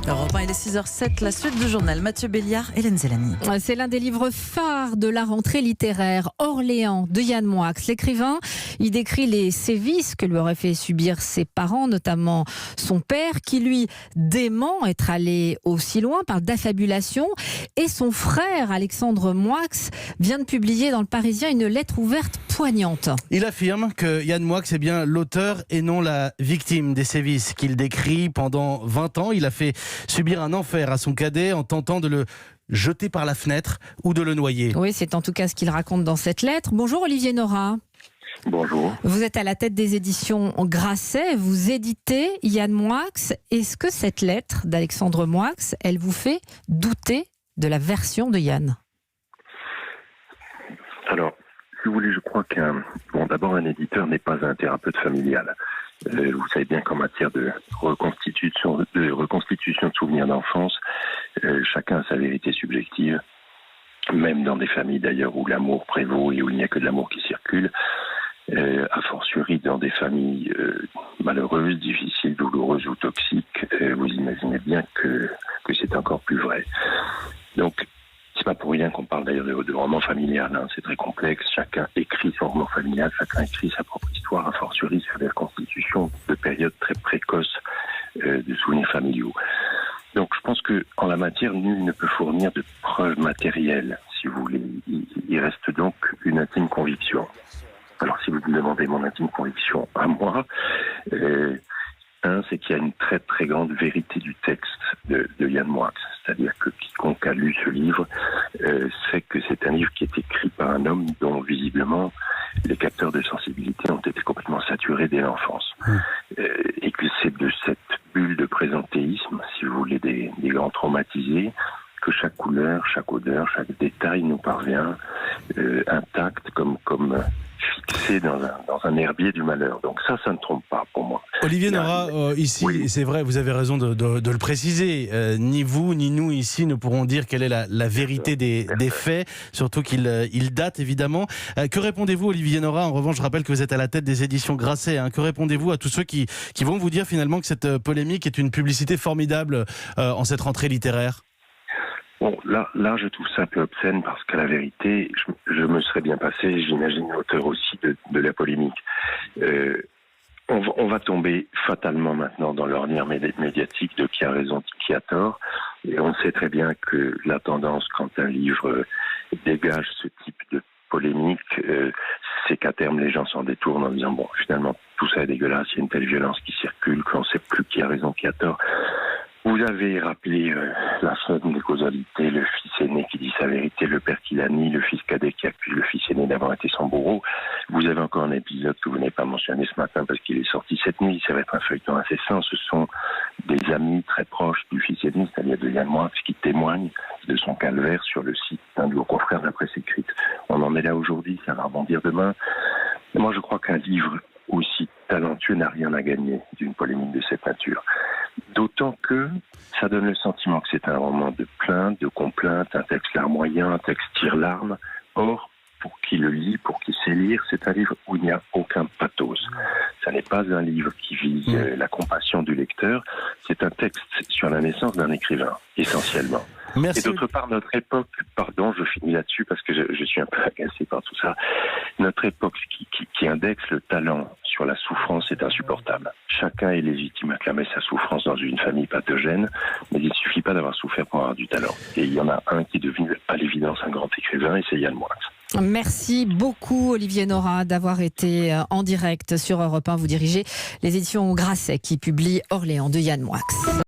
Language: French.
Europe 1, il est 6h07, la suite du journal. Mathieu Béliard, Hélène Zélani. C'est l'un des livres phares de la rentrée littéraire, Orléans, de Yann Moix. L'écrivain, il décrit les sévices que lui auraient fait subir ses parents, notamment son père, qui lui dément être allé aussi loin, parle d'affabulation. Et son frère, Alexandre Moix, vient de publier dans Le Parisien une lettre ouverte poignante. Il affirme que Yann Moix est bien l'auteur et non la victime des sévices qu'il décrit pendant 20 ans. Il a fait subir un enfer à son cadet en tentant de le jeter par la fenêtre ou de le noyer. Oui, c'est en tout cas ce qu'il raconte dans cette lettre. Bonjour Olivier Nora. Bonjour. Vous êtes à la tête des éditions Grasset, vous éditez Yann Moix. Est-ce que cette lettre d'Alexandre Moix, elle vous fait douter de la version de Yann ? Alors, si vous voulez, je crois d'abord, un éditeur n'est pas un thérapeute familial. Vous savez bien qu'en matière de reconstitution de souvenirs d'enfance, chacun a sa vérité subjective, même dans des familles d'ailleurs où l'amour prévaut et où il n'y a que de l'amour qui circule, a fortiori dans des familles malheureuses, difficiles, douloureuses ou toxiques, vous imaginez bien que c'est encore plus vrai. Donc, c'est pas pour rien qu'on parle d'ailleurs de roman familial, hein. C'est très complexe, chacun écrit son roman familial, chacun écrit sa propre histoire, a fortiori sur des reconstitutions de périodes très précoces de souvenirs familiaux. Donc je pense qu'en la matière, nul ne peut fournir de preuves matérielles, si vous voulez. Il reste donc une intime conviction. Alors si vous me demandez mon intime conviction à moi, c'est qu'il y a une très très grande vérité du texte de Yann Moix. C'est-à-dire que quiconque a lu ce livre sait que c'est un livre qui est écrit par un homme dont visiblement les capteurs de sensibilité ont été complètement saturés dès l'enfance. Et que c'est de cette bulle de présentéisme, si vous voulez, des grands traumatisés, que chaque couleur, chaque odeur, chaque détail nous parvient intact comme fixé dans un herbier du malheur. Donc ça ne trompe pas pour moi. Olivier Nora, ici, oui. C'est vrai, vous avez raison de le préciser. Ni vous, ni nous ici ne pourrons dire quelle est la vérité des faits, surtout qu'il date évidemment. Que répondez-vous, Olivier Nora ? En revanche, je rappelle que vous êtes à la tête des éditions Grasset. Que répondez-vous à tous ceux qui vont vous dire finalement que cette polémique est une publicité formidable en cette rentrée littéraire ? Bon, là, je trouve ça un peu obscène parce qu'à la vérité, je me serais bien passé, j'imagine l'auteur aussi de la polémique. On va tomber fatalement maintenant dans l'ornière médiatique de qui a raison, qui a tort. Et on sait très bien que la tendance, quand un livre dégage ce type de polémique, c'est qu'à terme, les gens s'en détournent en disant, bon, finalement, tout ça est dégueulasse, il y a une telle violence qui circule qu'on ne sait plus qui a raison, qui a tort. Vous avez rappelé la somme des causalités, le fils aîné qui dit sa vérité, le père qui la nie, le fils cadet qui accuse le fils aîné d'avoir été son bourreau. Vous avez encore un épisode que vous n'avez pas mentionné ce matin parce qu'il est sorti cette nuit, ça va être un feuilleton incessant. Ce sont des amis très proches du fils aîné, c'est-à-dire de Yann Moix, qui témoignent de son calvaire sur le site d'un de vos confrères de la presse écrite. On en est là aujourd'hui, ça va rebondir demain. Et moi, je crois qu'un livre aussi talentueux n'a rien à gagner d'une polémique de cette nature. D'autant que ça donne le sentiment que c'est un roman de plainte, de complainte, un texte larmoyant, un texte tire-larme. Or, pour qui le lit, pour qui sait lire, c'est un livre où il n'y a aucun pathos. Ça n'est pas un livre qui vise la compassion du lecteur, c'est un texte sur la naissance d'un écrivain, essentiellement. Merci. Et d'autre part, notre époque, pardon, je finis là-dessus parce que je suis un peu agacé par tout ça, notre époque qui indexe le talent sur la souffrance est insupportable. Chacun est légitime à clamer sa souffrance dans une famille pathogène, mais il ne suffit pas d'avoir souffert pour avoir du talent. Et il y en a un qui est devenu à l'évidence un grand écrivain, et c'est Yann Moix. Merci beaucoup Olivier Nora d'avoir été en direct sur Europe 1. Vous dirigez les éditions Grasset qui publient Orléans de Yann Moix.